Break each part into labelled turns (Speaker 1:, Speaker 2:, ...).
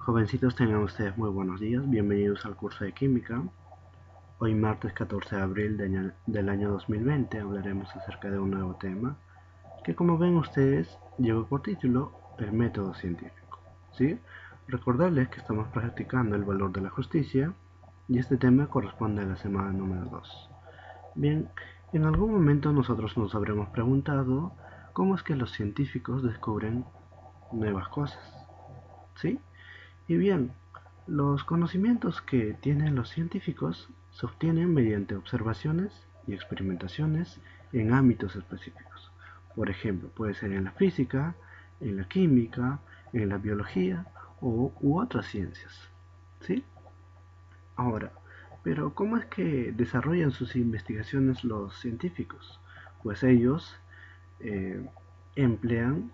Speaker 1: Jovencitos, tengan ustedes muy buenos días, bienvenidos al curso de Química. Hoy martes 14 de abril del año 2020 hablaremos acerca de un nuevo tema que, como ven ustedes, lleva por título el método científico. ¿Sí? Recordarles que estamos practicando el valor de la justicia y este tema corresponde a la semana número 2. Bien, en algún momento nosotros nos habremos preguntado cómo es que los científicos descubren nuevas cosas. ¿Sí? Y bien, los conocimientos que tienen los científicos se obtienen mediante observaciones y experimentaciones en ámbitos específicos. Por ejemplo, puede ser en la física, en la química, en la biología u otras ciencias. ¿Sí? Ahora, pero ¿cómo es que desarrollan sus investigaciones los científicos? Pues ellos eh, emplean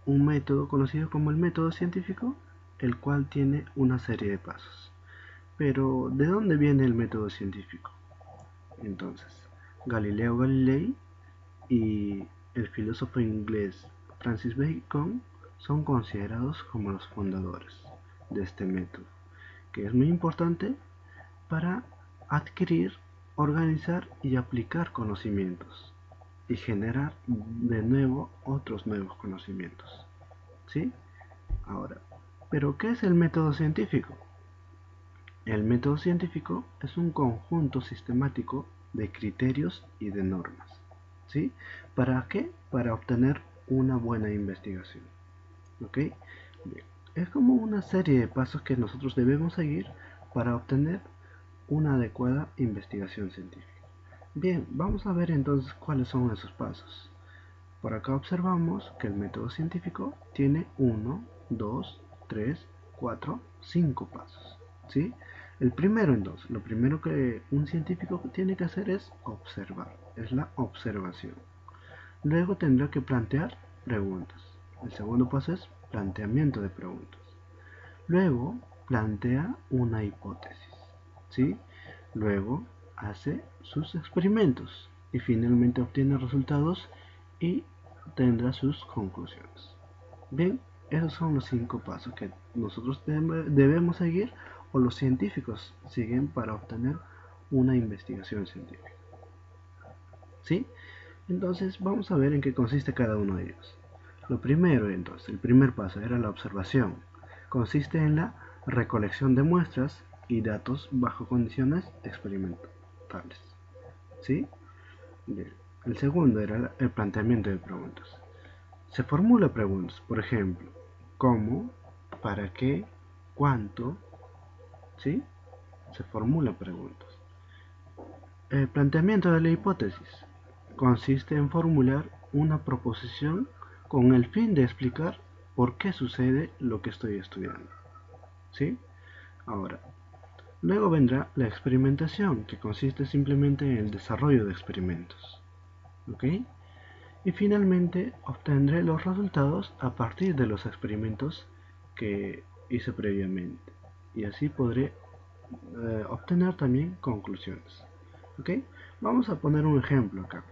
Speaker 1: un método conocido como el método científico, el cual tiene una serie de pasos. Pero, ¿de dónde viene el método científico? Entonces, Galileo Galilei y el filósofo inglés Francis Bacon son considerados como los fundadores de este método, que es muy importante para adquirir, organizar y aplicar conocimientos y generar de nuevo otros nuevos conocimientos. ¿Sí? Ahora, ¿pero qué es el método científico? El método científico es un conjunto sistemático de criterios y de normas. ¿Sí? ¿Para qué? Para obtener una buena investigación. ¿Ok? Bien. Es como una serie de pasos que nosotros debemos seguir para obtener una adecuada investigación científica. Bien, vamos a ver entonces cuáles son esos pasos. Por acá observamos que el método científico tiene 1, 2, 3, 4, 5 pasos. ¿Sí? El primero entonces, lo primero que un científico tiene que hacer es observar, es la observación. Luego tendrá que plantear preguntas. El segundo paso es planteamiento de preguntas. Luego plantea una hipótesis. ¿Sí? Luego hace sus experimentos y finalmente obtiene resultados y tendrá sus conclusiones. Bien, esos son los 5 pasos que nosotros debemos seguir o los científicos siguen para obtener una investigación científica. ¿Sí? Entonces vamos a ver en qué consiste cada uno de ellos. Lo primero entonces, el primer paso era la observación. Consiste en la recolección de muestras y datos bajo condiciones experimentales. ¿Sí? Bien. El segundo era el planteamiento de preguntas. Se formula preguntas, por ejemplo, ¿cómo? ¿Para qué? ¿Cuánto? ¿Sí? Se formula preguntas. El planteamiento de la hipótesis consiste en formular una proposición con el fin de explicar por qué sucede lo que estoy estudiando. ¿Sí? Ahora, luego vendrá la experimentación, que consiste simplemente en el desarrollo de experimentos. ¿Ok? Y finalmente obtendré los resultados a partir de los experimentos que hice previamente. Y así podré obtener también conclusiones. ¿Ok? Vamos a poner un ejemplo acá.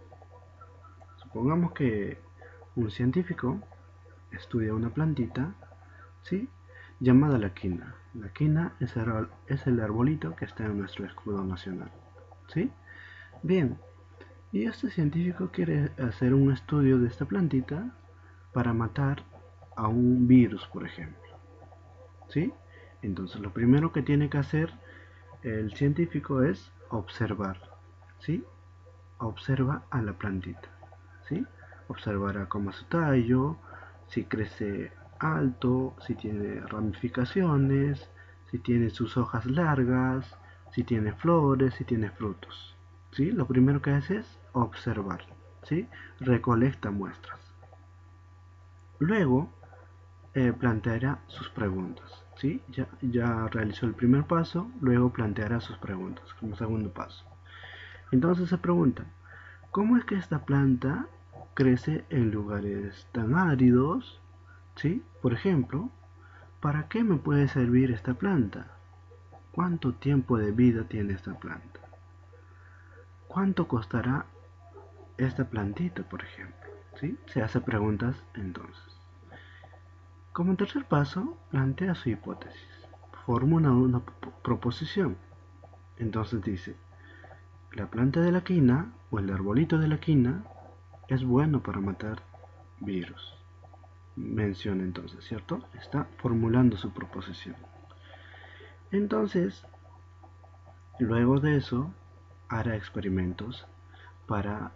Speaker 1: Supongamos que un científico estudia una plantita, ¿sí? Llamada la quina. La quina es el arbolito que está en nuestro escudo nacional, ¿sí? Bien, y este científico quiere hacer un estudio de esta plantita para matar a un virus, por ejemplo, ¿sí? Entonces lo primero que tiene que hacer el científico es observar, ¿sí? Observa a la plantita, ¿sí? Observará cómo es su tallo, si crece alto, si tiene ramificaciones, si tiene sus hojas largas, si tiene flores, si tiene frutos, ¿sí? Lo primero que hace es observar, ¿sí? Recolecta muestras. Luego planteará sus preguntas, ¿sí? Ya realizó el primer paso, luego planteará sus preguntas como segundo paso. Entonces se pregunta, ¿cómo es que esta planta crece en lugares tan áridos? ¿Sí? Por ejemplo, ¿para qué me puede servir esta planta? ¿Cuánto tiempo de vida tiene esta planta? ¿Cuánto costará esta plantita, por ejemplo? ¿Sí? Se hace preguntas entonces. Como tercer paso, plantea su hipótesis. Formula una proposición. Entonces dice, la planta de la quina o el arbolito de la quina es bueno para matar virus. Menciona entonces, ¿cierto? Está formulando su proposición. Entonces, luego de eso, hará experimentos para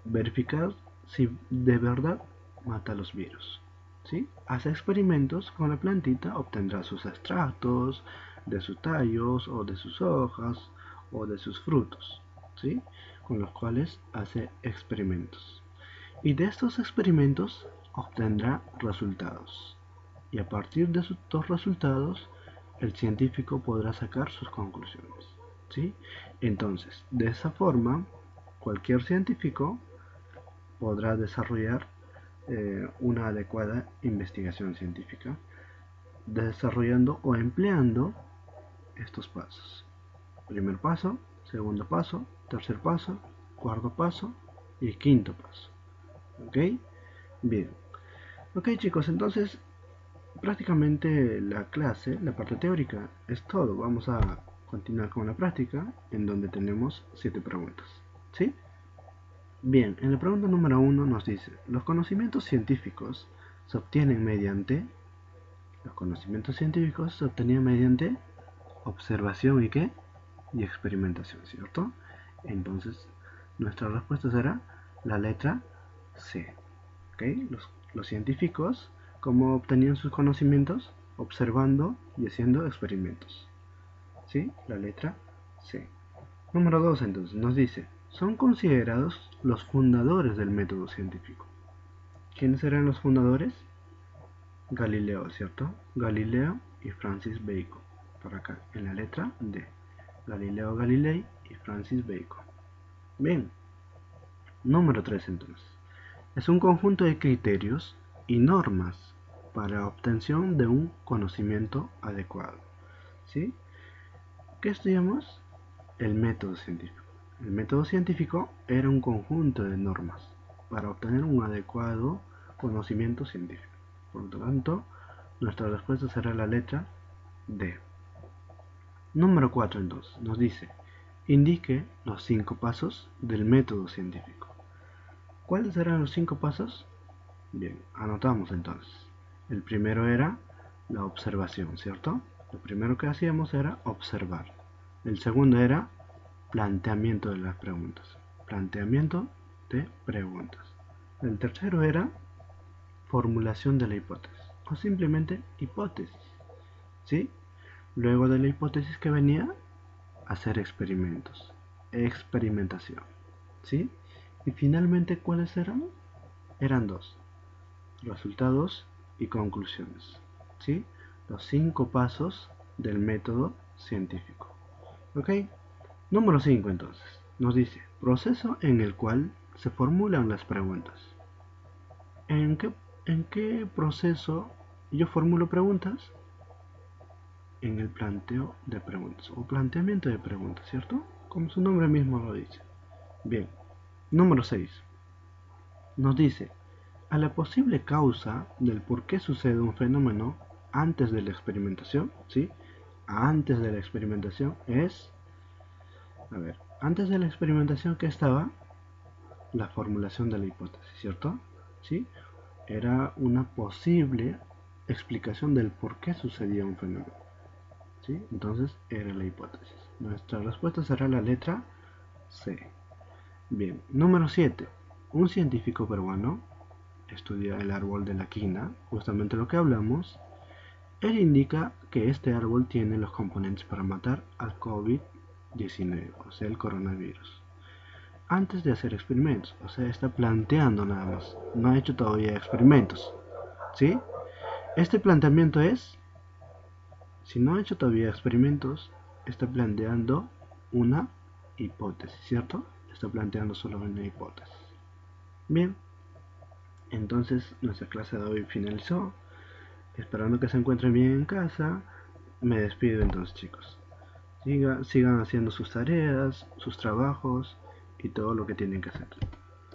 Speaker 1: verificar si de verdad mata los virus. ¿Sí? Hace experimentos con la plantita, obtendrá sus extractos de sus tallos o de sus hojas o de sus frutos, ¿sí? Con los cuales hace experimentos. Y de estos experimentos obtendrá resultados. Y a partir de estos resultados, el científico podrá sacar sus conclusiones, ¿sí? Entonces, de esa forma, cualquier científico podrá desarrollar una adecuada investigación científica, desarrollando o empleando estos pasos. Primer paso, segundo paso, tercer paso, cuarto paso y quinto paso. ¿Ok? Bien. Ok, chicos, entonces prácticamente la clase, la parte teórica, es todo. Vamos a continuar con la práctica, en donde tenemos 7 preguntas. ¿Sí? Bien, en la pregunta número 1 nos dice, los conocimientos científicos se obtienen mediante... Los conocimientos científicos se obtenían mediante observación y ¿qué? Y experimentación, ¿cierto? Entonces, nuestra respuesta será la letra C. ¿Ok? Los científicos, ¿cómo obtenían sus conocimientos? Observando y haciendo experimentos. ¿Sí? La letra C. Número 2 entonces nos dice, son considerados los fundadores del método científico. ¿Quiénes eran los fundadores? Galileo, ¿cierto? Galileo y Francis Bacon. Por acá, en la letra D. Galileo Galilei y Francis Bacon. Bien. Número 3 entonces. Es un conjunto de criterios y normas para la obtención de un conocimiento adecuado. ¿Sí? ¿Qué estudiamos? El método científico. El método científico era un conjunto de normas para obtener un adecuado conocimiento científico. Por lo tanto, nuestra respuesta será la letra D. Número 4 entonces nos dice, indique los 5 pasos del método científico. ¿Cuáles serán los 5 pasos? Bien, anotamos entonces. El primero era la observación, ¿cierto? Lo primero que hacíamos era observar. El segundo era planteamiento de las preguntas. Planteamiento de preguntas. El tercero era formulación de la hipótesis. O simplemente hipótesis. ¿Sí? Luego de la hipótesis que venía, hacer experimentos. Experimentación. ¿Sí? Y finalmente, ¿cuáles eran? Eran 2. Resultados y conclusiones. ¿Sí? Los 5 pasos del método científico. ¿Ok? Número 5 entonces. Nos dice, proceso en el cual se formulan las preguntas. ¿En qué proceso yo formulo preguntas? En el planteo de preguntas o planteamiento de preguntas, ¿cierto? Como su nombre mismo lo dice. Bien. Número 6. Nos dice, a la posible causa del por qué sucede un fenómeno antes de la experimentación, ¿sí? Antes de la experimentación es, a ver, antes de la experimentación que estaba la formulación de la hipótesis, ¿cierto? ¿Sí? Era una posible explicación del por qué sucedía un fenómeno, ¿sí? Entonces era la hipótesis. Nuestra respuesta será la letra C. Bien, número 7. Un científico peruano estudia el árbol de la quina, justamente lo que hablamos. Él indica que este árbol tiene los componentes para matar al COVID-19, o sea, el coronavirus. Antes de hacer experimentos, o sea, está planteando nada más, no ha hecho todavía experimentos, ¿sí? Este planteamiento es, si no ha hecho todavía experimentos, está planteando una hipótesis, ¿cierto? Está planteando solo una hipótesis. Bien, entonces nuestra clase de hoy finalizó. Esperando que se encuentren bien en casa, me despido entonces, chicos. Sigan haciendo sus tareas, sus trabajos y todo lo que tienen que hacer.